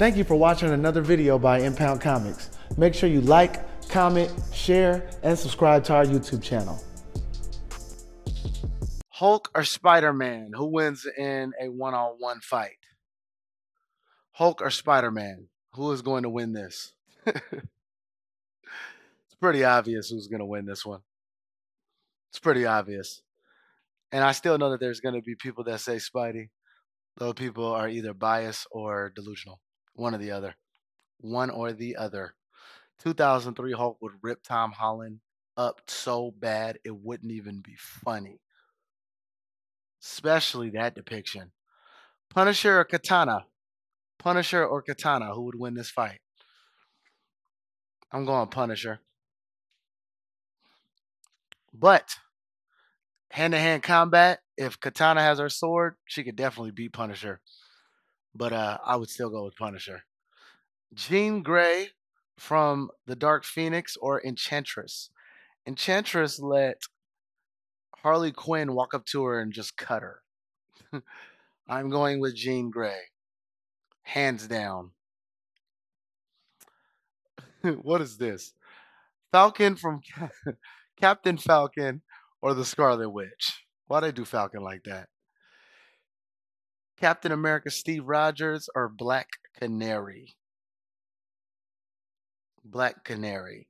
Thank you for watching another video by Impound Comics. Make sure you like, comment, share, and subscribe to our YouTube channel. Hulk or Spider-Man? Who wins in a one-on-one fight? Hulk or Spider-Man? Who is going to win this? It's pretty obvious who's going to win this one. It's pretty obvious. And I still know that there's going to be people that say Spidey. Those people are either biased or delusional. One or the other. One or the other. 2003 Hulk would rip Tom Holland up so bad it wouldn't even be funny. Especially that depiction. Punisher or Katana? Punisher or Katana? Who would win this fight? I'm going Punisher. But hand-to-hand combat, if Katana has her sword, she could definitely beat Punisher. But I would still go with Punisher. Jean Grey from The Dark Phoenix or Enchantress? Enchantress let Harley Quinn walk up to her and just cut her. I'm going with Jean Grey. Hands down. What is this? Falcon from Captain Falcon or the Scarlet Witch? Why they do Falcon like that? Captain America Steve Rogers or Black Canary? Black Canary.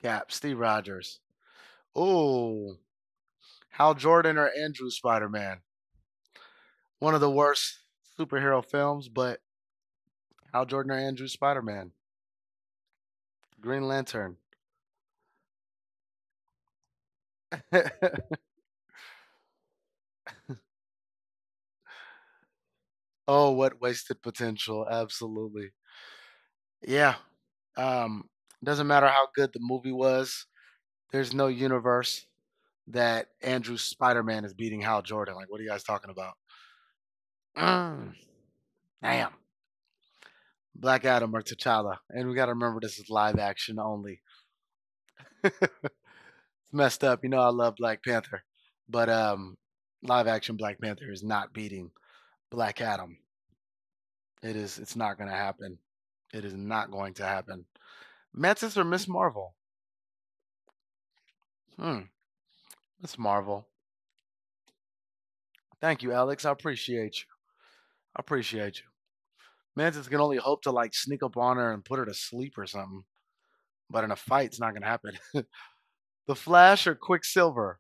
Cap, Steve Rogers. Oh, Hal Jordan or Andrew Spider-Man? One of the worst superhero films, but Hal Jordan or Andrew Spider-Man? Green Lantern. Oh, what wasted potential. Absolutely. Yeah. Um, doesn't matter how good the movie was. There's no universe that Andrew Spider-Man is beating Hal Jordan. Like, what are you guys talking about? Mm, damn. Black Adam or T'Challa. And we got to remember this is live action only. It's messed up. You know I love Black Panther. But live action Black Panther is not beating Black Adam. It's not gonna happen. It is not going to happen. Mantis or Miss Marvel? Hmm. Miss Marvel. Thank you, Alex. I appreciate you. I appreciate you. Mantis can only hope to like sneak up on her and put her to sleep or something. But in a fight, it's not gonna happen. The Flash or Quicksilver?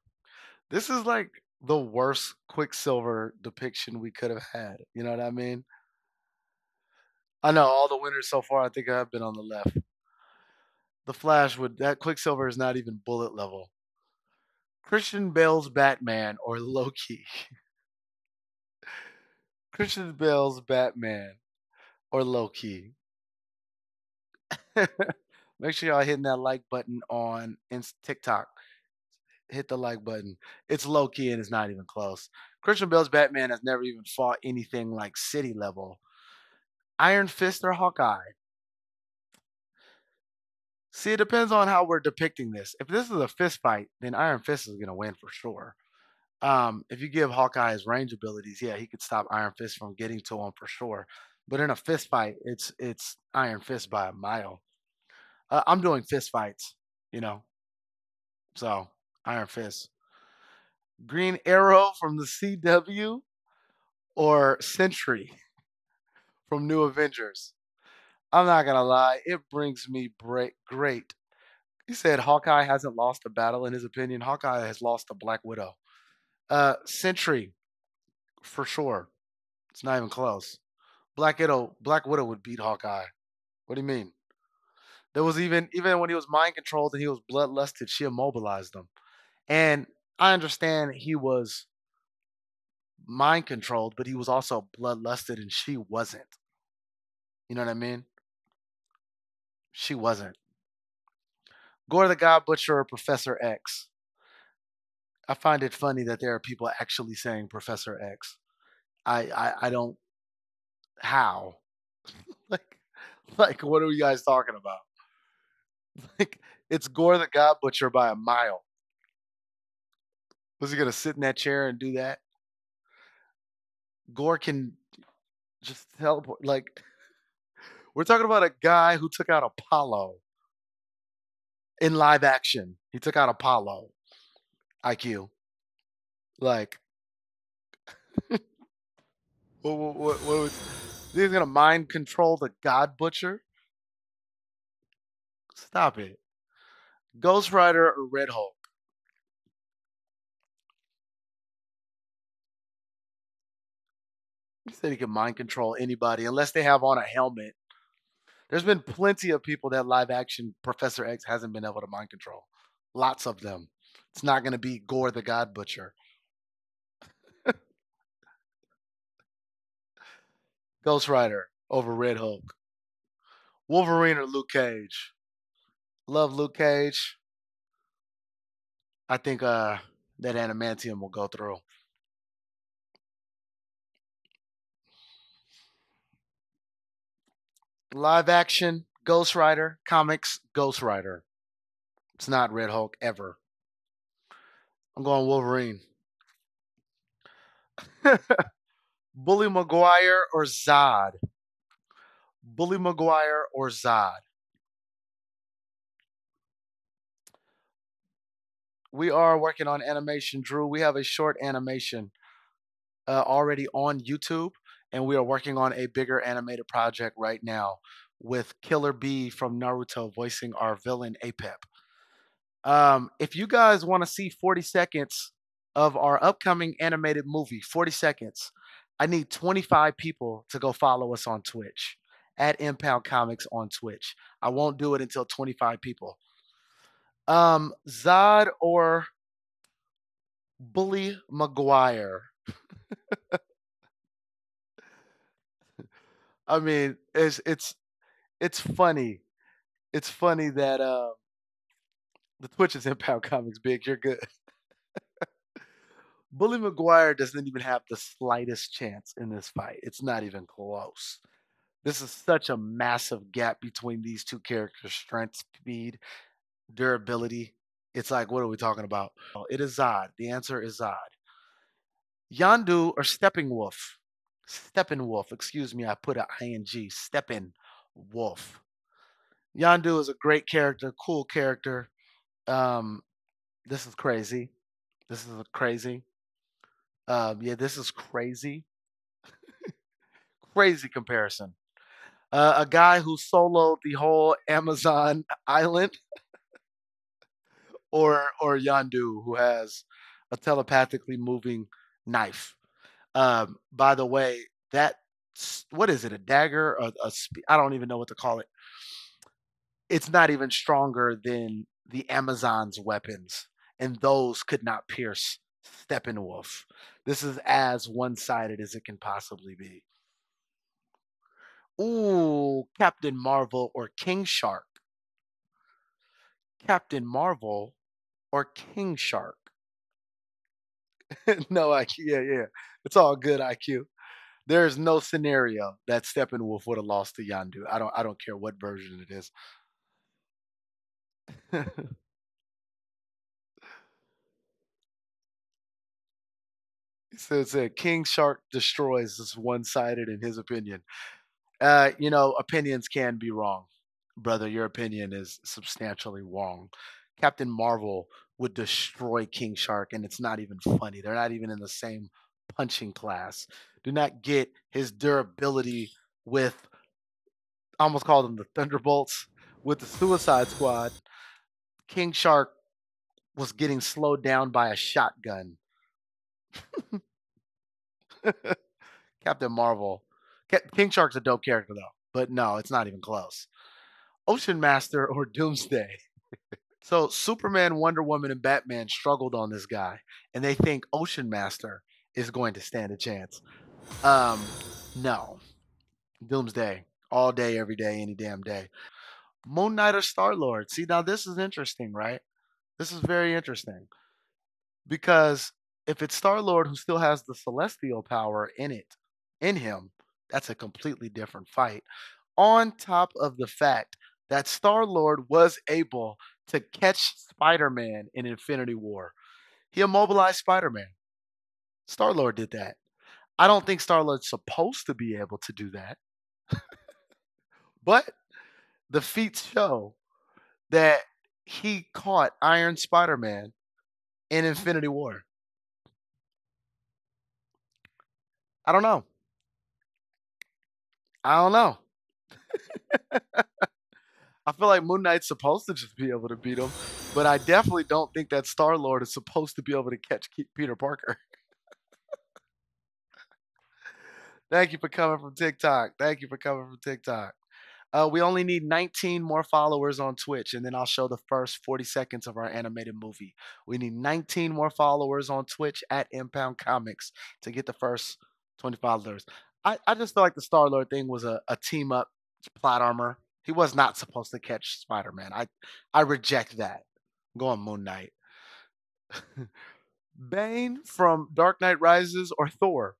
This is like the worst Quicksilver depiction we could have had. You know what I mean? I know all the winners so far, I think I've been on the left. The Flash would that Quicksilver is not even bullet level. Christian Bale's Batman or Loki? Christian Bale's Batman or Loki? Make sure y'all hitting that like button on TikTok. Hit the like button. It's low key and it's not even close. Christian Bale's Batman has never even fought anything like city level. Iron Fist or Hawkeye? See, it depends on how we're depicting this. If this is a fist fight, then Iron Fist is gonna win for sure. If you give Hawkeye his range abilities, yeah, he could stop Iron Fist from getting to him for sure. But in a fist fight, it's Iron Fist by a mile. I'm doing fist fights, you know. So Iron Fist. Green Arrow from the CW or Sentry from New Avengers? I'm not gonna lie, it brings me great. He said Hawkeye hasn't lost a battle in his opinion. Hawkeye has lost to Black Widow. Sentry for sure. It's not even close. Black Widow would beat Hawkeye. What do you mean? There was even when he was mind controlled and he was bloodlusted, she immobilized him. And I understand he was mind controlled, but he was also bloodlusted and she wasn't. You know what I mean? She wasn't. Gore the God Butcher or Professor X? I find it funny that there are people actually saying Professor X. I don't how. like like what are you guys talking about? Like it's Gore the God Butcher by a mile. Was he gonna sit in that chair and do that? Gore can Just teleport. Like we're talking about a guy who took out Apollo in live action. He took out Apollo. IQ. Like what was he's gonna mind control the God Butcher? Stop it. Ghost Rider or Red Hulk? He said he can mind control anybody unless they have on a helmet. There's been plenty of people that live action Professor X hasn't been able to mind control. Lots of them. It's not going to be Gore the God Butcher. Ghost Rider over Red Hulk. Wolverine or Luke Cage? Love Luke Cage. I think that adamantium will go through. Live action Ghost Rider, comics Ghost Rider. It's not Red Hulk ever. I'm going Wolverine. Bully Maguire or Zod? Bully Maguire or Zod? We are working on animation, Drew. We have a short animation already on YouTube, and we are working on a bigger animated project right now with Killer Bee from Naruto voicing our villain Apep. If you guys want to see 40 seconds of our upcoming animated movie, 40 seconds, I need 25 people to go follow us on Twitch at Impound Comics on Twitch. I won't do it until 25 people. Zod or Bully Maguire? I mean, it's funny. It's funny that the Twitch is Impound Comics big. You're good. Bully Maguire doesn't even have the slightest chance in this fight. It's not even close. This is such a massive gap between these two characters' strength, speed, durability. It's like, what are we talking about? Oh, it is Zod. The answer is Zod. Yandu or Stepping Wolf? Steppenwolf. Excuse me, I put a ing. Steppen Wolf. Yandu is a great character, cool character. Um, this is crazy. This is crazy. Yeah, this is crazy. Crazy comparison. A guy who soloed the whole Amazon island, or Yandu, who has a telepathically moving knife. By the way, that what is it? A dagger? I don't even know what to call it. It's not even stronger than the Amazon's weapons, and those could not pierce Steppenwolf. This is as one-sided as it can possibly be. Ooh, Captain Marvel or King Shark? Captain Marvel or King Shark? No IQ. Yeah, yeah. It's all good IQ. There is no scenario that Steppenwolf would have lost to Yandu. I don't care what version it is. So it's a King Shark destroys is one-sided in his opinion. Opinions can be wrong. Brother, your opinion is substantially wrong. Captain Marvel would destroy King Shark, and it's not even funny. They're not even in the same punching class. Do not get his durability with, I almost called them the Thunderbolts, with the Suicide Squad. King Shark was getting slowed down by a shotgun. Captain Marvel. King Shark's a dope character though, but no, it's not even close. Ocean Master or Doomsday. So Superman, Wonder Woman, and Batman struggled on this guy, and they think Ocean Master is going to stand a chance. No, Doomsday all day, every day, any damn day. Moon Knight or Star Lord. See, now this is interesting, right? This is very interesting because if it's Star Lord who still has the celestial power in him, that's a completely different fight. On top of the fact that Star Lord was able to catch Spider Man in Infinity War, he immobilized Spider Man. Star Lord did that. I don't think Star Lord's supposed to be able to do that, but the feats show that he caught Iron Spider Man in Infinity War. I don't know. I don't know. I feel like Moon Knight's supposed to just be able to beat him, but I definitely don't think that Star Lord is supposed to be able to catch Peter Parker. Thank you for coming from TikTok. Thank you for coming from TikTok. We only need 19 more followers on Twitch, and then I'll show the first 40 seconds of our animated movie. We need 19 more followers on Twitch at Impound Comics to get the first 20 followers. I just feel like the Star Lord thing was a team up plot armor. He was not supposed to catch Spider Man. I reject that. I'm going Moon Knight. Bane from Dark Knight Rises or Thor?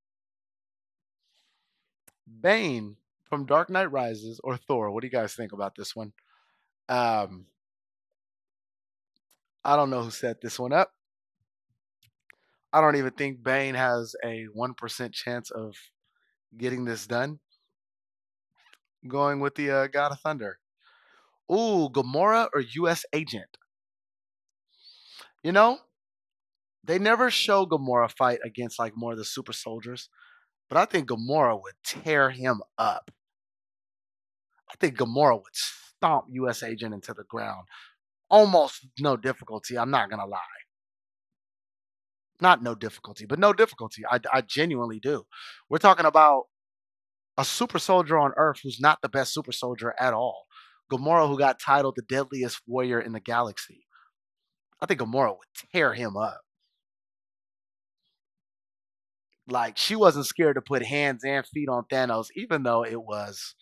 Bane from Dark Knight Rises or Thor? What do you guys think about this one? Um, I don't know who set this one up. I don't even think Bane has a 1% chance of getting this done. Going with the God of Thunder. Ooh, Gamora or US Agent? You know, they never show Gamora fight against like more of the super soldiers, but I think Gamora would tear him up. I think Gamora would stomp US Agent into the ground. Almost no difficulty. I'm not going to lie. Not no difficulty, but no difficulty. I genuinely do. We're talking about a super soldier on Earth who's not the best super soldier at all. Gamora, who got titled the deadliest warrior in the galaxy. I think Gamora would tear him up. Like, she wasn't scared to put hands and feet on Thanos, even though it was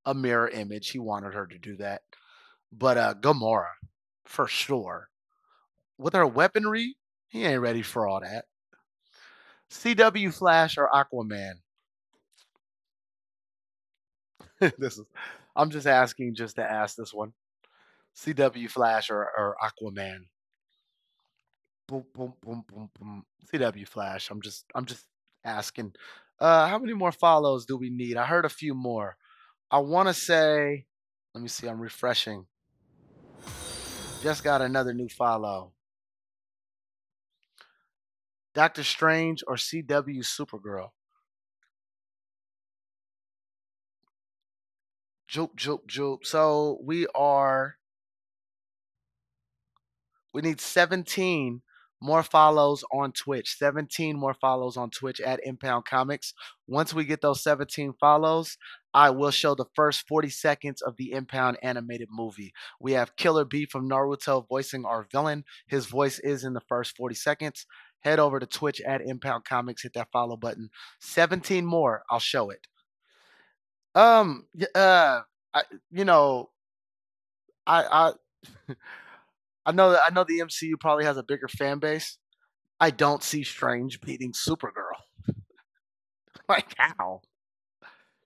a mirror image. He wanted her to do that. But Gamora, for sure. With her weaponry, he ain't ready for all that. CW Flash or Aquaman? This is I'm just asking just to ask this one. CW Flash or Aquaman? Boom, boom, boom, boom, boom. CW Flash. I'm just asking. How many more follows do we need? I heard a few more. I want to say, let me see. I'm refreshing. Just got another new follow. Doctor Strange or CW Supergirl? Joop, joop, joop. So we need 17 more follows on Twitch. 17 more follows on Twitch at Impound Comics. Once we get those 17 follows, I will show the first 40 seconds of the Impound animated movie. We have Killer B from Naruto voicing our villain. His voice is in the first 40 seconds. Head over to Twitch at Impound Comics, hit that follow button. 17 more, I'll show it. Um, y- uh, I, you know, I I know the MCU probably has a bigger fan base. I don't see Strange beating Supergirl. Like how?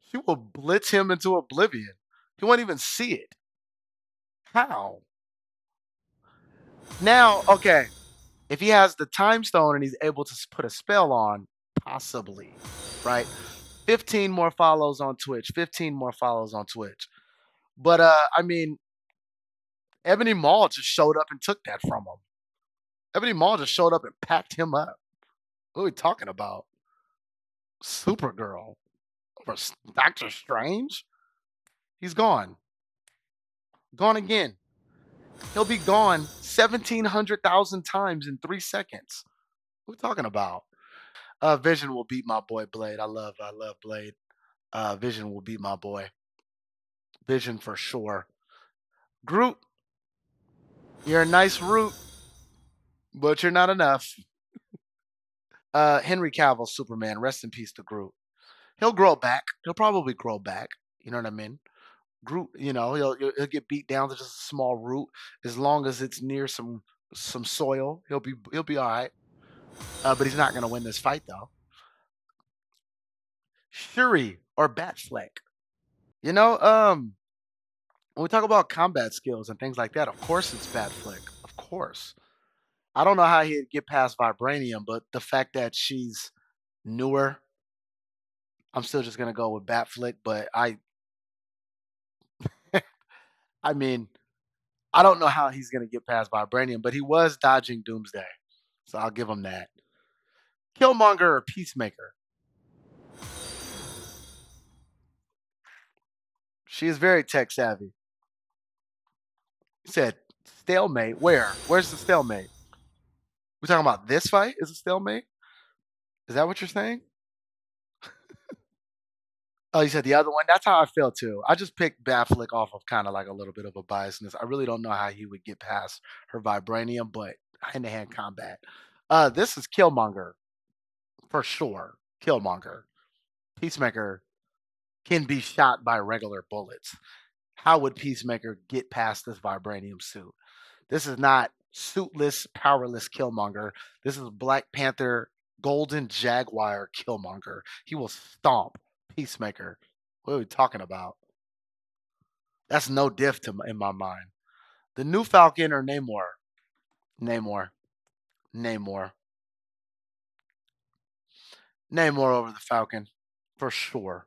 She will blitz him into oblivion. He won't even see it. How? Now, okay, if he has the time stone and he's able to put a spell on, possibly, right? 15 more follows on Twitch. 15 more follows on Twitch. But I mean, Ebony Maw just showed up and took that from him. Ebony Maw just showed up and packed him up. What are we talking about? Supergirl over Doctor Strange? He's gone. Gone again. He'll be gone 1,700,000 times in 3 seconds. What are we talking about? Vision will beat my boy Blade. I love Blade. Vision will beat my boy. Vision for sure. Groot, you're a nice root, but you're not enough. Henry Cavill, Superman. Rest in peace to Groot. He'll grow back. He'll probably grow back. You know what I mean? Groot, he'll get beat down to just a small root. As long as it's near some soil, he'll be all right. But he's not gonna win this fight though. Shuri or Batfleck. You know, when we talk about combat skills and things like that, of course it's Batfleck. Of course. I don't know how he'd get past Vibranium, but the fact that she's newer I'm still just gonna go with Batflick, but I mean, I don't know how he's gonna get past Vibranium, but he was dodging Doomsday, so I'll give him that. Killmonger or Peacemaker? She is very tech savvy. He said stalemate. Where? Where's the stalemate? We talking about this fight? Is it stalemate? Is that what you're saying? Oh, you said the other one? That's how I feel too. I just picked Batflick off of kind of like a little bit of a biasness. I really don't know how he would get past her vibranium, but hand-to-hand combat. This is Killmonger for sure. Killmonger. Peacemaker can be shot by regular bullets. How would Peacemaker get past this vibranium suit? This is not suitless, powerless Killmonger. This is Black Panther, Golden Jaguar Killmonger. He will stomp Peacemaker. What are we talking about? That's no diff in my mind. The new Falcon or Namor? Namor. Namor. Namor over the Falcon. For sure.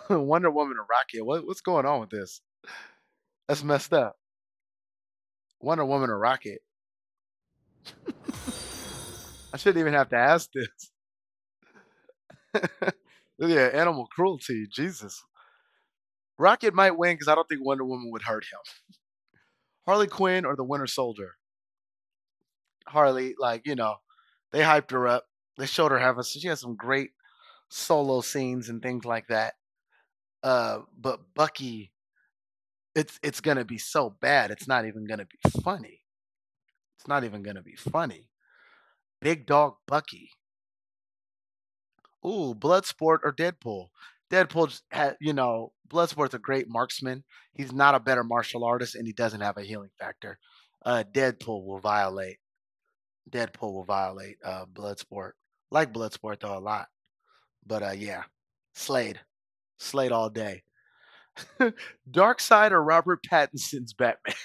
Wonder Woman or Rocket. What's going on with this? That's messed up. Wonder Woman or Rocket. I shouldn't even have to ask this. Yeah, animal cruelty. Jesus. Rocket might win because I don't think Wonder Woman would hurt him. Harley Quinn or the Winter Soldier? Harley, like, they hyped her up. They showed her having she has some great solo scenes and things like that. But Bucky, it's gonna be so bad, it's not even gonna be funny. It's not even gonna be funny. Big dog Bucky. Ooh, Bloodsport or Deadpool? Deadpool just had, Bloodsport's a great marksman. He's not a better martial artist, and he doesn't have a healing factor. Deadpool will violate. Deadpool will violate Bloodsport. Like Bloodsport though a lot, but yeah, Slade, Slade all day. Dark Side or Robert Pattinson's Batman?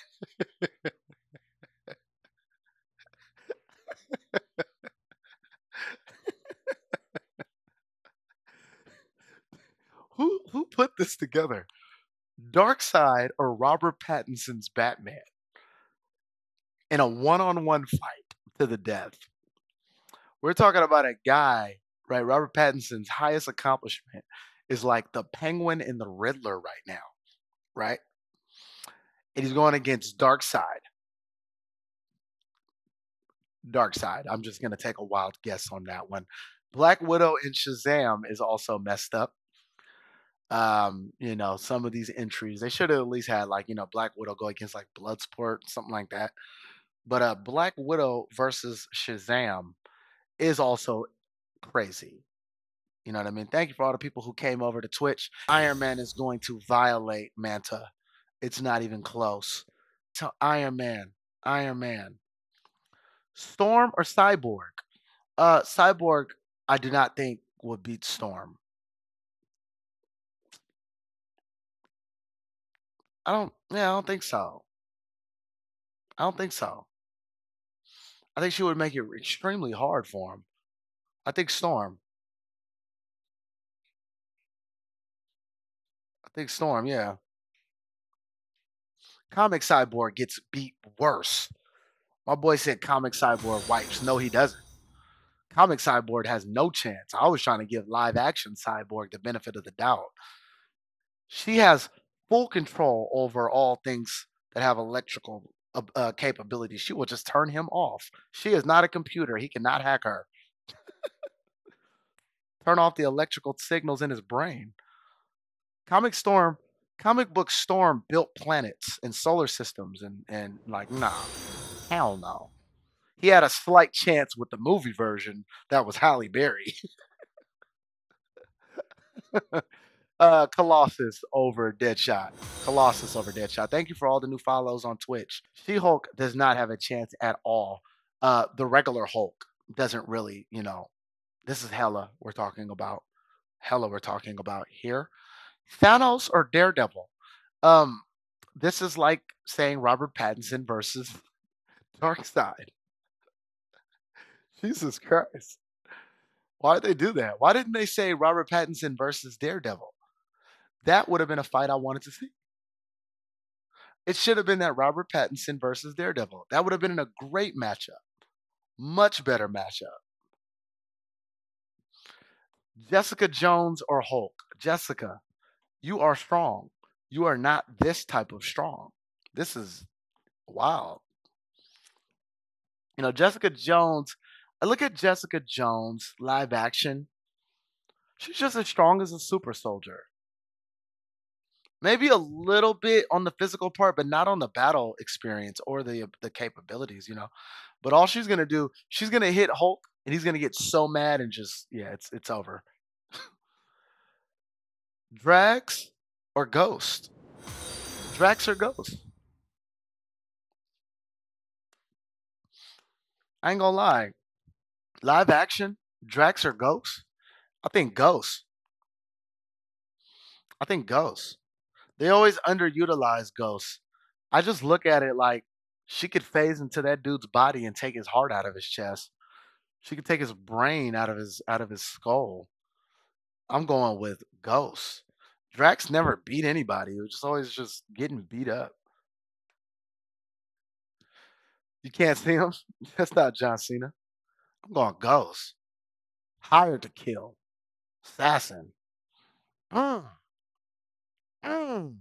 Who put this together? Dark Side or Robert Pattinson's Batman in a one-on-one fight to the death? We're talking about a guy, right? Robert Pattinson's highest accomplishment is like the Penguin and the Riddler right now, right? And he's going against Dark Side. Dark Side. I'm just gonna take a wild guess on that one. Black Widow and Shazam is also messed up. Some of these entries, they should have at least had like, Black Widow go against like Bloodsport, something like that. But Black Widow versus Shazam is also crazy. You know what I mean? Thank you for all the people who came over to Twitch. Iron Man is going to violate Manta. It's not even close. To Iron Man. Iron Man. Storm or Cyborg? Cyborg, I do not think would beat Storm. I don't think so. I don't think so. I think she would make it extremely hard for him. I think Storm. I think Storm, yeah. Comic Cyborg gets beat worse. My boy said Comic Cyborg wipes. No, he doesn't. Comic Cyborg has no chance. I was trying to give live action Cyborg the benefit of the doubt. She has full control over all things that have electrical capabilities. She will just turn him off. She is not a computer. He cannot hack her. Turn off the electrical signals in his brain. Comic Storm, comic book Storm built planets and solar systems and like nah, hell no. He had a slight chance with the movie version that was Halle Berry. Colossus over Deadshot. Colossus over Deadshot. Thank you for all the new follows on Twitch. She Hulk does not have a chance at all. The regular Hulk doesn't really, this is Hella we're talking about. Hella we're talking about here. Thanos or Daredevil? Um, this is like saying Robert Pattinson versus Darkseid. Jesus Christ. Why'd they do that? Why didn't they say Robert Pattinson versus Daredevil? That would have been a fight I wanted to see. It should have been that Robert Pattinson versus Daredevil. That would have been a great matchup. Much better matchup. Jessica Jones or Hulk? Jessica, you are strong. You are not this type of strong. This is wild. Jessica Jones, I look at Jessica Jones live action. She's just as strong as a super soldier. Maybe a little bit on the physical part, but not on the battle experience or the capabilities. But all she's gonna do, she's gonna hit Hulk, and he's gonna get so mad and just yeah, it's over. Drax or Ghost? Drax or Ghost? I ain't gonna lie. Live action, Drax or Ghost? I think Ghost. I think Ghost. They always underutilize Ghost. I just look at it like she could phase into that dude's body and take his heart out of his chest. She could take his brain out of his skull. I'm going with Ghost. Drax never beat anybody. He was just always just getting beat up. You can't see him. That's not John Cena. I'm going Ghost. Hired to kill. Assassin. Mm, mm.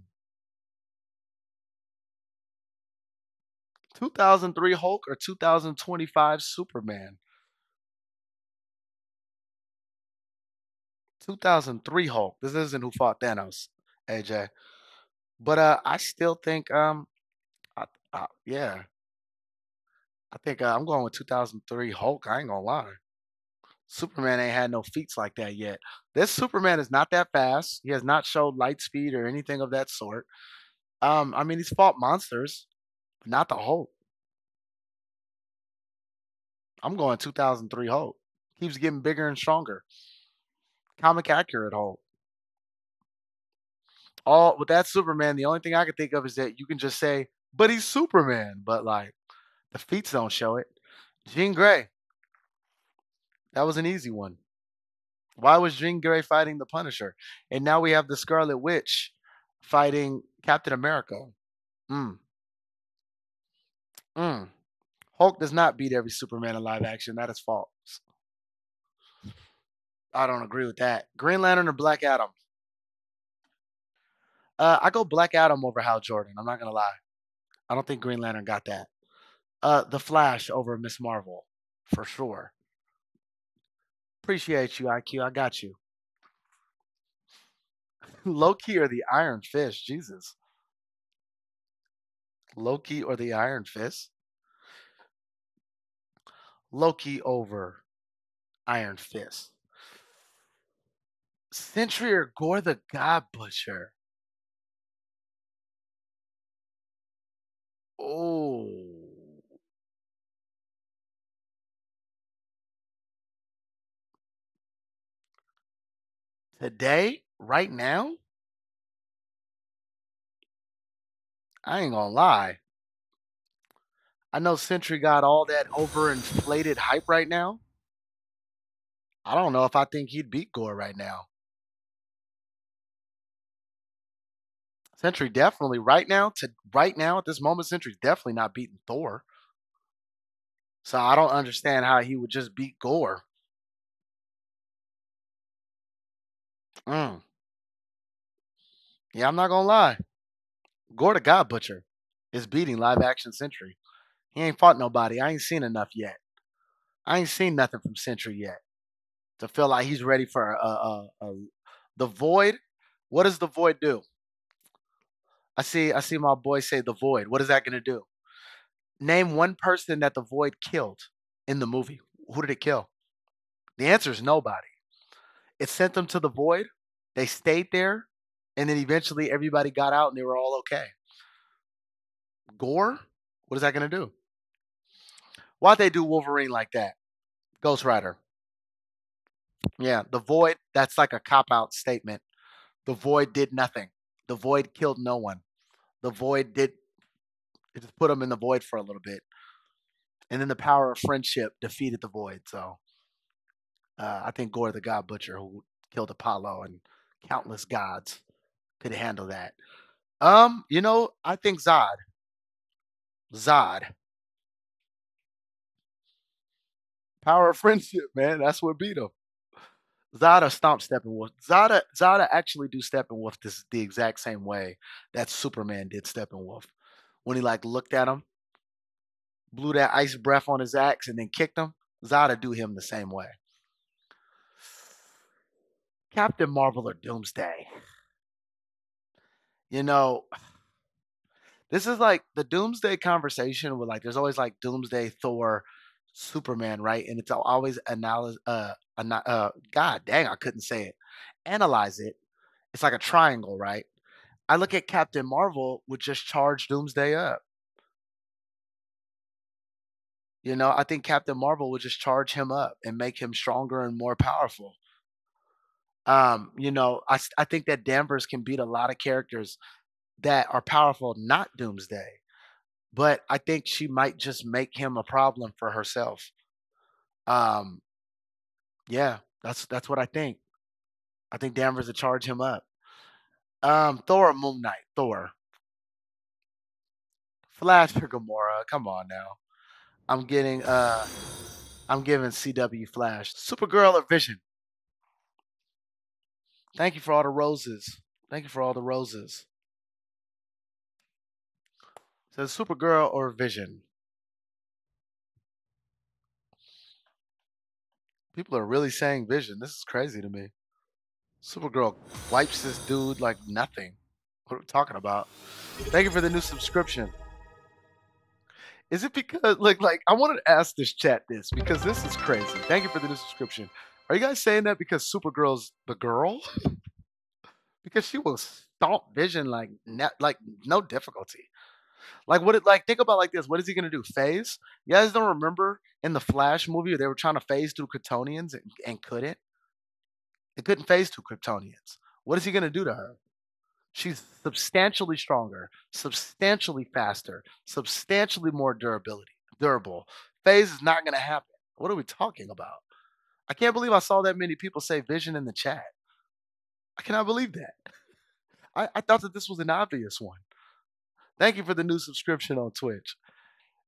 2003 Hulk or 2025 Superman? 2003 Hulk. This isn't who fought Thanos, AJ. But I still think yeah, I think I'm going with 2003 Hulk. I ain't gonna lie. Superman ain't had no feats like that yet. This Superman is not that fast. He has not showed light speed or anything of that sort. I mean, he's fought monsters, but not the Hulk. I'm going 2003 Hulk. Keeps getting bigger and stronger. Comic accurate Hulk. All with that Superman, the only thing I can think of is that you can just say, "But he's Superman," but like the feats don't show it. Jean Grey, that was an easy one. Why was Jean Grey fighting the Punisher? And now we have the Scarlet Witch fighting Captain America. Mm, mm. Hulk does not beat every Superman in live action. That is false. I don't agree with that. Green Lantern or Black Adam? I go Black Adam over Hal Jordan. I'm not gonna lie. I don't think Green Lantern got that. The Flash over Miss Marvel, for sure. Appreciate you, IQ. I got you. Loki or the Iron Fist? Jesus. Loki or the Iron Fist? Loki over Iron Fist. Sentry or Gore the God Butcher? Oh, today, right now, I ain't gonna lie. I know Sentry got all that overinflated hype right now. I don't know if I think he'd beat Gore right now. Sentry definitely right now at this moment, Sentry's definitely not beating Thor. So I don't understand how he would just beat Gore. Mm. Yeah, I'm not gonna lie. Gore the God Butcher is beating live action Sentry. He ain't fought nobody. I ain't seen enough yet. I ain't seen nothing from Sentry yet to feel like he's ready for the Void. What does the Void do? I see my boy say the Void. What is that gonna do? Name one person that the Void killed in the movie. Who did it kill? The answer is nobody. It sent them to the Void. They stayed there, and then eventually everybody got out and they were all okay. Gore? What is that gonna do? Why'd they do Wolverine like that? Ghost Rider. Yeah, the Void, that's like a cop out statement. The Void did nothing. The Void killed no one. The Void did it just put him in the Void for a little bit. And then the power of friendship defeated the Void. So I think Gore the God Butcher, who killed Apollo and countless gods, could handle that. I think Zod. Zod. Power of friendship, man. That's what beat him. Zada stomped Steppenwolf. Zada actually do Steppenwolf the exact same way that Superman did Steppenwolf. When he like looked at him, blew that ice breath on his axe, and then kicked him. Zada do him the same way. Captain Marvel or Doomsday. You know, this is like the Doomsday conversation with like there's always like Doomsday, Thor, Superman, right? And it's always God dang, I couldn't say it. Analyze it. It's like a triangle, right? I look at Captain Marvel would just charge Doomsday up. I think Captain Marvel would just charge him up and make him stronger and more powerful. I think that Danvers can beat a lot of characters that are powerful, not Doomsday. But I think she might just make him a problem for herself. Um, yeah, that's what I think. I think Danvers would charge him up. Thor or Moon Knight? Thor. Flash or Gamora? Come on now. I'm getting I'm giving CW Flash. Supergirl or Vision? Thank you for all the roses. Thank you for all the roses. Says Supergirl or Vision? People are really saying Vision. This is crazy to me. Supergirl wipes this dude like nothing. What are we talking about? Thank you for the new subscription. Is it because like I wanted to ask this chat this because this is crazy. Thank you for the new subscription. Are you guys saying that because Supergirl's the girl? Because she will stomp Vision like like no difficulty. Like what it like think about like this. What is he gonna do? Phase? You guys don't remember in the Flash movie they were trying to phase through Kryptonians and couldn't? They couldn't phase through Kryptonians. What is he gonna do to her? She's substantially stronger, substantially faster, substantially more durable. Phase is not gonna happen. What are we talking about? I can't believe I saw that many people say Vision in the chat. I cannot believe that. I thought that this was an obvious one. Thank you for the new subscription on Twitch.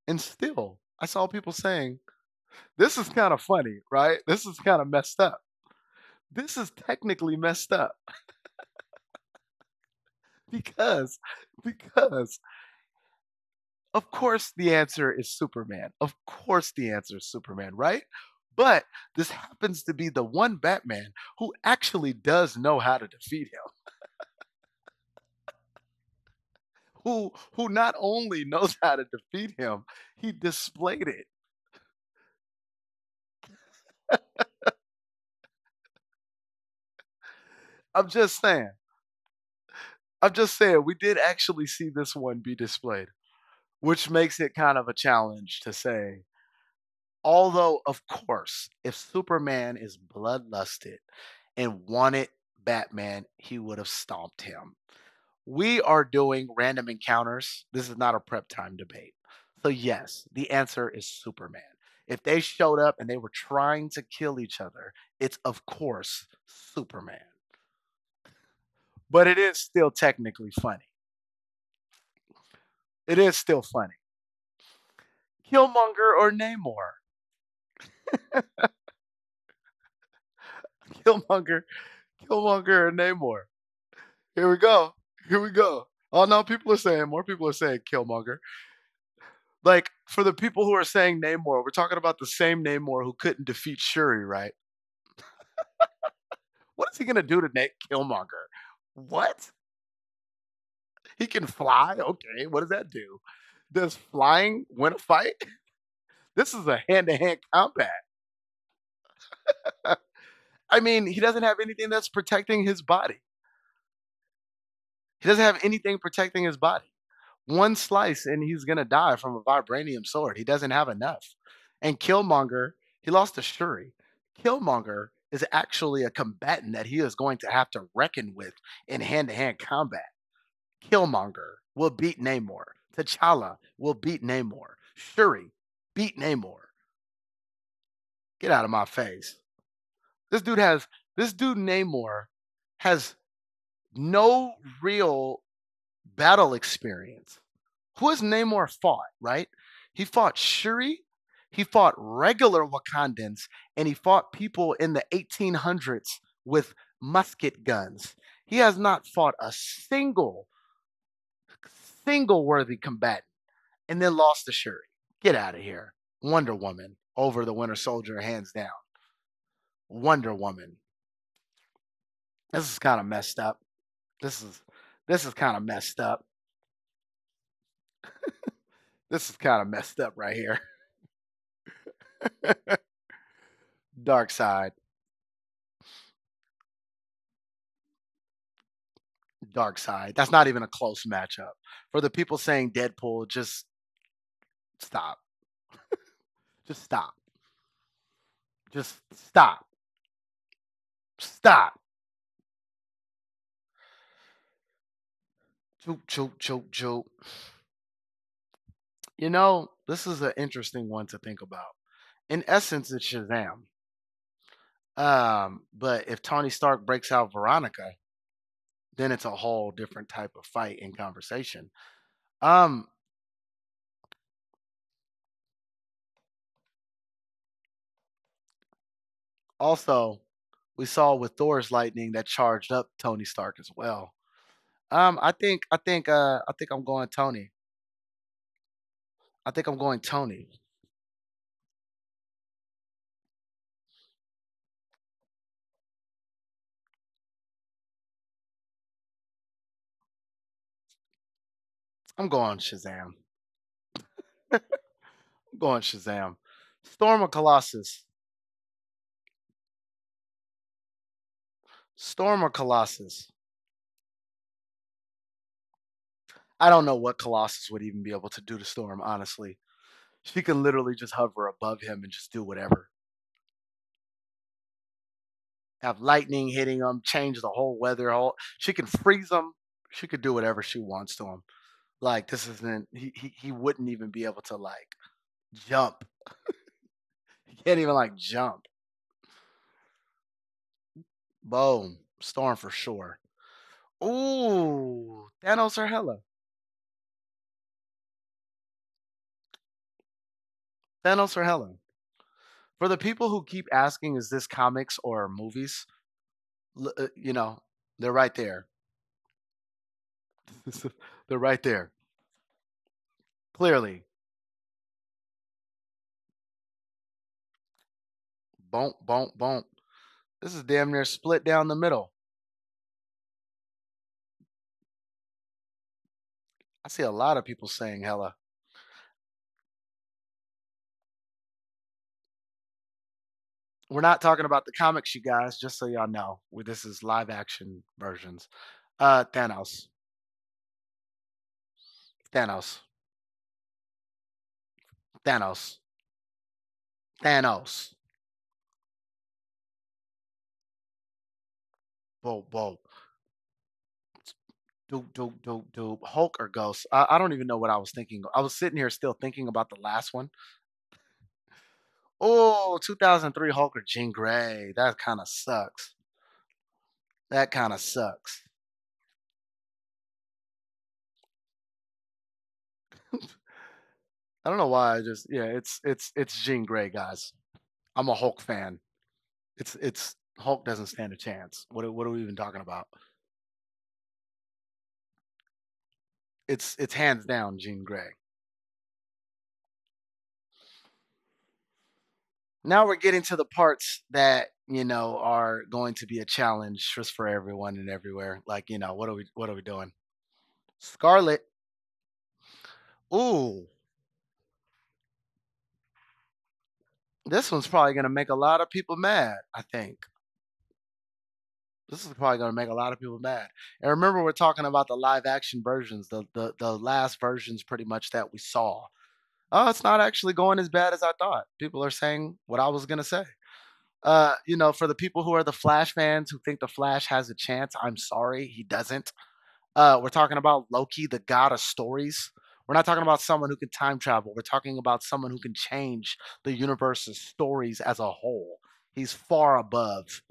And still, I saw people saying, this is kind of funny, right? This is kind of messed up. This is technically messed up because because of course the answer is Superman. Of course the answer is Superman, right? But this happens to be the one Batman who actually does know how to defeat him. Who not only knows how to defeat him, he displayed it. I'm just saying. I'm just saying we did actually see this one be displayed, which makes it kind of a challenge to say. Although, of course, if Superman is bloodlusted and wanted Batman, he would have stomped him. We are doing random encounters. This is not a prep time debate. So, yes, the answer is Superman. If they showed up and they were trying to kill each other, it's of course Superman. But it is still technically funny. It is still funny. Killmonger or Namor? Killmonger, Killmonger or Namor? Here we go. Here we go. Oh no, more people are saying Killmonger. Like for the people who are saying Namor, we're talking about the same Namor who couldn't defeat Shuri, right? What is he gonna do to Nate Killmonger? What? He can fly? Okay, what does that do? Does flying win a fight? This is a hand-to-hand combat. I mean, he doesn't have anything that's protecting his body. He doesn't have anything protecting his body. One slice and he's gonna die from a vibranium sword. He doesn't have enough. And Killmonger, he lost to Shuri. Killmonger is actually a combatant that he is going to have to reckon with in hand-to-hand combat. Killmonger will beat Namor. T'Challa will beat Namor. Shuri beat Namor. Get out of my face. This dude has this dude Namor has no real battle experience. Who has Namor fought, right? He fought Shuri, he fought regular Wakandans, and he fought people in the 1800s with musket guns. He has not fought a single worthy combatant and then lost to Shuri. Get out of here. Wonder Woman over the Winter Soldier, hands down. Wonder Woman. This is kind of messed up. This is this is kind of messed up. This is kind of messed up right here. Dark side. Dark side. That's not even a close matchup. For the people saying Deadpool, just stop. Just stop. Just stop. Stop. Choop, choop, choop, choop. This is an interesting one to think about. In essence, it's Shazam. But if Tony Stark breaks out Veronica, then it's a whole different type of fight and conversation. Um, Also, we saw with Thor's lightning that charged up Tony Stark as well. I think I'm going Tony. I think I'm going Tony. I'm going Shazam. I'm going Shazam. Storm of Colossus. Storm of Colossus. I don't know what Colossus would even be able to do to Storm, honestly. She can literally just hover above him and just do whatever. Have lightning hitting him, change the whole weather. She can freeze him. She could do whatever she wants to him. Like this isn't. He wouldn't even be able to like jump. He can't even like jump. Boom. Storm for sure. Ooh, Thanos or Hella. Thanos or Hella. For the people who keep asking, is this comics or movies? l- uh, you know, they're right there. They're right there. Clearly. Bonk, bonk, bonk. This is damn near split down the middle. I see a lot of people saying Hella. We're not talking about the comics, you guys, just so y'all know. This is live action versions. Thanos. Thanos. Thanos. Thanos. Whoa, whoa. Doop, doop, doop, doop. Hulk or Ghost? I don't even know what I was thinking. I was sitting here still thinking about the last one. Oh, 2003 Hulk or Jean Grey. That kind of sucks. That kind of sucks. I don't know why. Yeah, it's Jean Grey, guys. I'm a Hulk fan. It's Hulk doesn't stand a chance. What are we even talking about? It's hands down Jean Grey. Now we're getting to the parts that are going to be a challenge just for everyone and everywhere. Like what are we doing? Scarlet. Ooh, this one's probably gonna make a lot of people mad. I think this is probably gonna make a lot of people mad. And remember, we're talking about the live action versions, the last versions, pretty much that we saw. Oh, it's not actually going as bad as I thought. People are saying what I was gonna say. For the people who are the Flash fans who think the Flash has a chance, I'm sorry, he doesn't. We're talking about Loki, the god of stories. We're not talking about someone who can time travel. We're talking about someone who can change the universe's stories as a whole. He's far above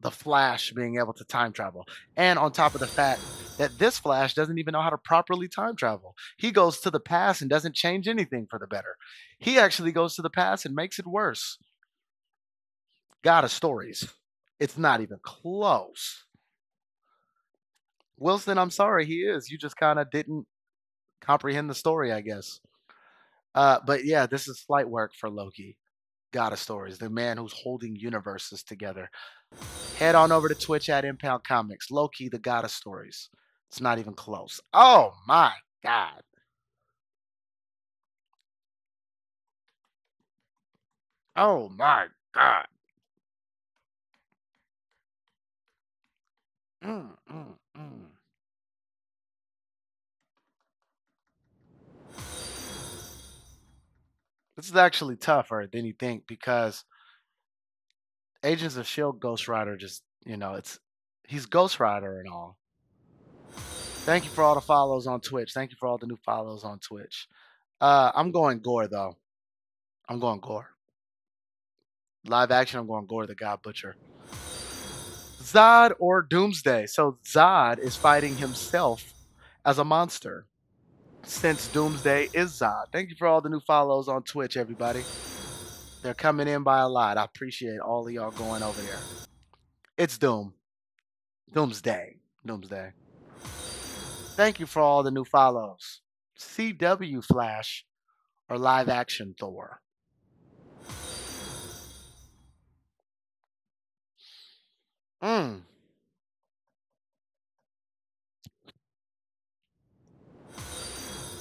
the Flash being able to time travel. And on top of the fact that this Flash doesn't even know how to properly time travel. He goes to the past and doesn't change anything for the better. He actually goes to the past and makes it worse. God of stories. It's not even close. Wilson, I'm sorry, he is. You just kind of didn't comprehend the story, I guess. But yeah, this is slight work for Loki. God of stories, the man who's holding universes together. Head on over to Twitch at Impound Comics. Loki, the God of stories. It's not even close. Oh my God. Oh my God. Mm, mm, mm. This is actually tougher than you think because Agents of Shield Ghost Rider just, it's he's Ghost Rider and all. Thank you for all the follows on Twitch. Thank you for all the new follows on Twitch. I'm going Gore though. I'm going Gore. Live action, I'm going Gore the God Butcher. Zod or Doomsday. So Zod is fighting himself as a monster since Doomsday is Zod. Thank you for all the new follows on Twitch, everybody. They're coming in by a lot. I appreciate all of y'all going over there. It's Doom. Doomsday. Doomsday. Thank you for all the new follows. CW Flash or live action Thor. Mm.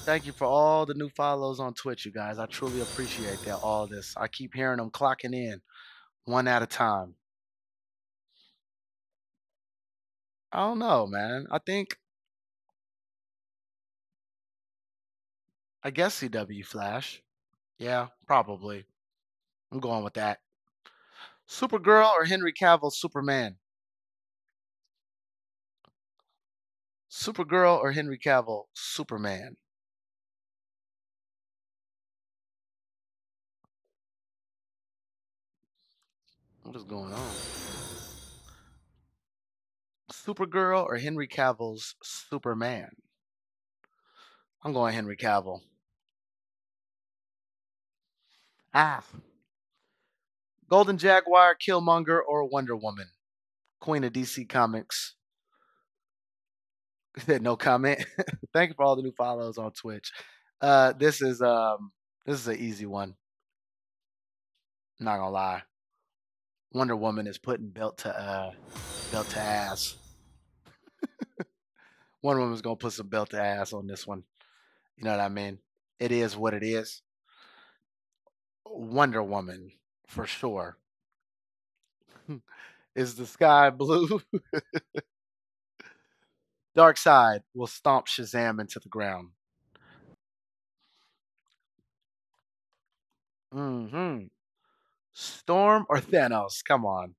Thank you for all the new follows on Twitch, you guys. I truly appreciate that. All this. I keep hearing them clocking in one at a time. I don't know, man. I guess CW Flash. Yeah, probably. I'm going with that. Supergirl or Henry Cavill Superman? Supergirl or Henry Cavill Superman? What is going on? Supergirl or Henry Cavill's Superman? I'm going Henry Cavill. Ah. Golden Jaguar, Killmonger, or Wonder Woman? Queen of DC Comics. No comment. Thank you for all the new follows on Twitch. This is an easy one. I'm not gonna lie. Wonder Woman is putting belt to ass. Wonder Woman's gonna put some belt to ass on this one. You know what I mean? It is what it is. Wonder Woman for sure. Is the sky blue? Dark Side will stomp Shazam into the ground. Hmm. Storm or Thanos? Come on.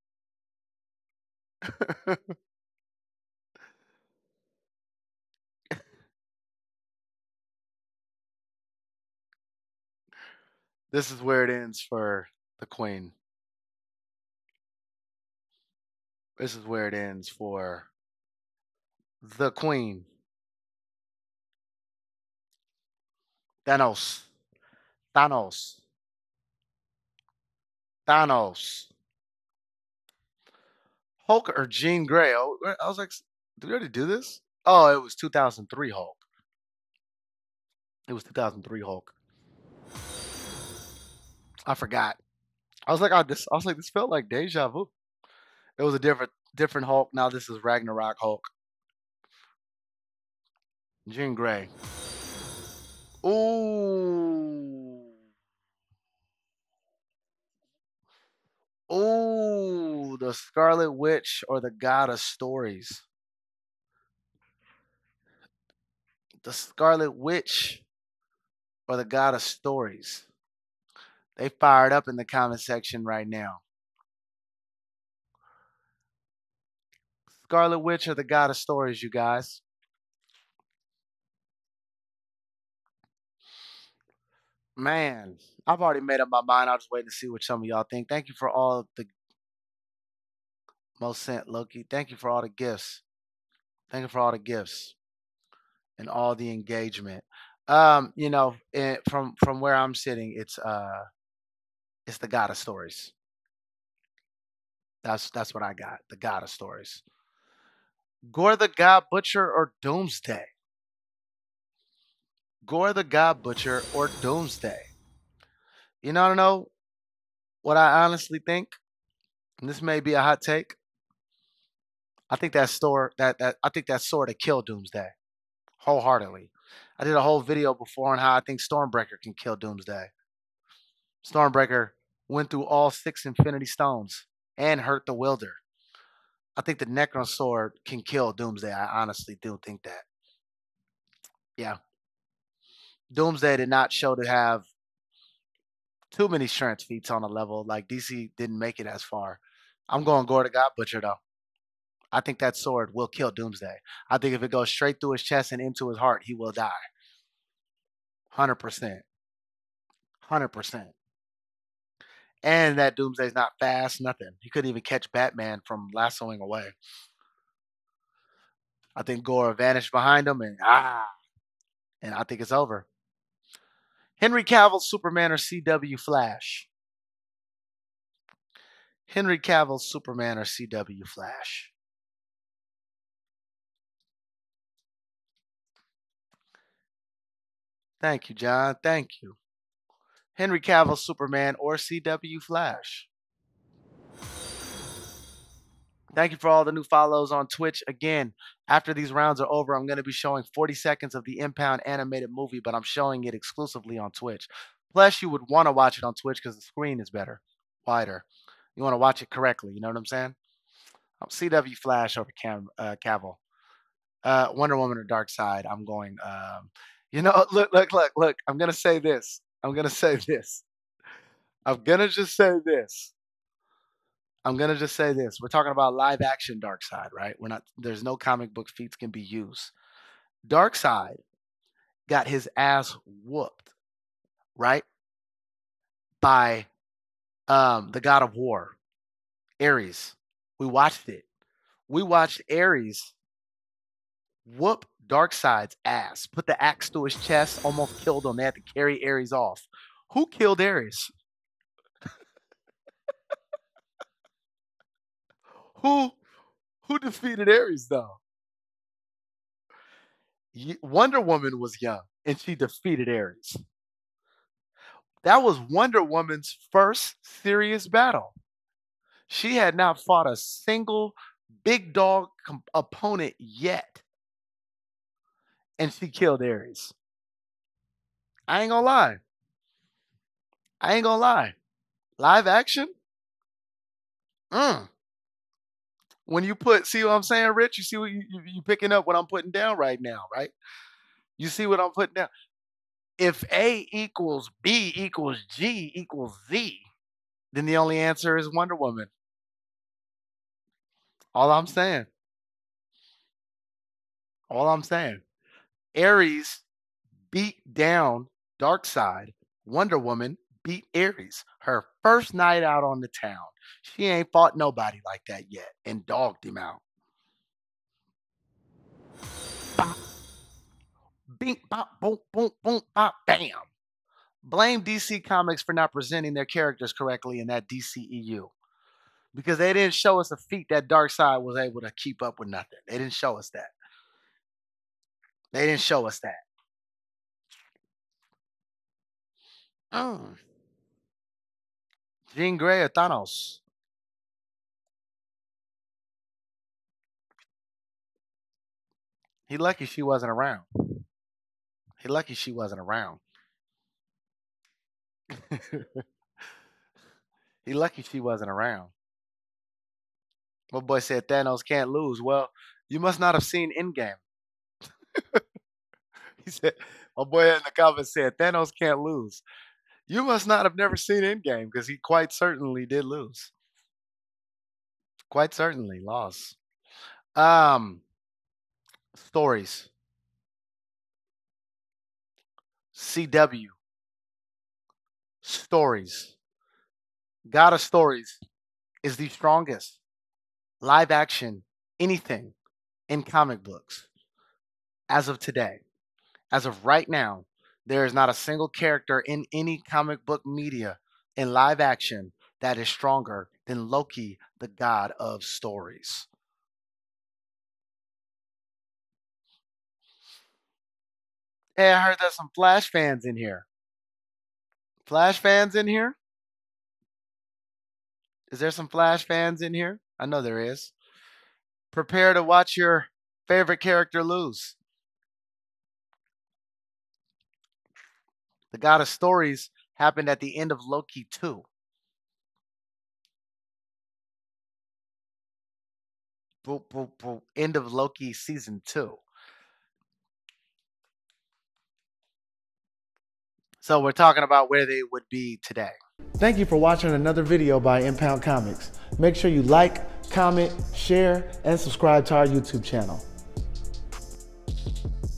This is where it ends for the Queen. This is where it ends for the Queen. Thanos. Thanos. Thanos. Hulk or Jean Grey? Oh, I was like, did we already do this? Oh, it was 2003 Hulk. It was 2003 Hulk. I forgot. I was like, this felt like deja vu. It was a different Hulk. Now this is Ragnarok Hulk. Jean Grey. Ooh. Ooh, the Scarlet Witch or the God of Stories. The Scarlet Witch or the God of Stories. They fired up in the comment section right now. Scarlet Witch or the God of Stories, you guys. Man, I've already made up my mind. I'll just wait to see what some of y'all think. Thank you for all the most sent Loki. Thank you for all the gifts. Thank you for all the gifts and all the engagement. From where I'm sitting, it's the God of stories. That's what I got. The God of stories. Gore the God Butcher or Doomsday? Gore the God Butcher or Doomsday? You know, I don't know what I honestly think. And this may be a hot take. I think I think that sword to kill Doomsday wholeheartedly. I did a whole video before on how I think Stormbreaker can kill Doomsday. Stormbreaker went through all 6 Infinity Stones and hurt the Wielder. I think the Necron sword can kill Doomsday. I honestly do think that. Yeah. Doomsday did not show to have too many strength feats on a level. Like DC didn't make it as far. I'm going Gore the God Butcher though. I think that sword will kill Doomsday. I think if it goes straight through his chest and into his heart, he will die. 100%. 100%. And that Doomsday's not fast, nothing. He couldn't even catch Batman from lassoing away. I think Gore vanished behind him and I think it's over. Henry Cavill, Superman, or CW Flash? Henry Cavill, Superman, or CW Flash? Thank you, John. Thank you. Henry Cavill, Superman, or CW Flash? Thank you for all the new follows on Twitch. Again, after these rounds are over, I'm going to be showing 40 seconds of the Impound animated movie, but I'm showing it exclusively on Twitch. Plus, you would want to watch it on Twitch because the screen is better, wider. You want to watch it correctly. You know what I'm saying? CW Flash over Cavill. Wonder Woman or Dark Side. I'm going. Look. I'm gonna say this. I'm gonna say this. I'm gonna just say this. I'm gonna just say this. We're talking about live action Dark Side, right? We're not. There's no comic book feats can be used. Dark Side got his ass whooped, right, by the God of War, Ares. We watched it. We watched Ares whoop Darkseid's ass, put the axe to his chest, almost killed him. They had to carry Ares off. Who killed Ares? Who who defeated Ares though? Wonder Woman was young and she defeated Ares. That was Wonder Woman's first serious battle. She had not fought a single big dog opponent yet, and she killed Ares. I ain't gonna lie. I ain't gonna lie. Live action? Mm. When you see what I'm saying, Rich? You see what you picking up what I'm putting down right now, right? You see what I'm putting down. If A equals B equals G equals Z, then the only answer is Wonder Woman. All I'm saying. All I'm saying. Ares beat down Darkseid. Wonder Woman beat Ares. Her first night out on the town. She ain't fought nobody like that yet and dogged him out. Bop, bink, bop, boom, boom, boom, bop, bam. Blame DC Comics for not presenting their characters correctly in that DCEU because they didn't show us a feat that Darkseid was able to keep up with nothing. They didn't show us that. They didn't show us that. Mm. Jean Grey or Thanos? He lucky she wasn't around. He lucky she wasn't around. He lucky she wasn't around. My boy said Thanos can't lose. Well, you must not have seen Endgame. He said, my boy in the comments said Thanos can't lose. You must not have never seen Endgame because he quite certainly did lose. Quite certainly lost. Um, Stories. CW. Stories. God of Stories is the strongest live action anything in comic books as of today. As of right now, there is not a single character in any comic book media in live action that is stronger than Loki, the god of stories. Hey, I heard there's some Flash fans in here. Flash fans in here? Is there some Flash fans in here? I know there is. Prepare to watch your favorite character lose. The God of Stories happened at the end of Loki 2. Boop, boop, boop. End of Loki season 2. So we're talking about where they would be today. Thank you for watching another video by Impound Comics. Make sure you like, comment, share, and subscribe to our YouTube channel.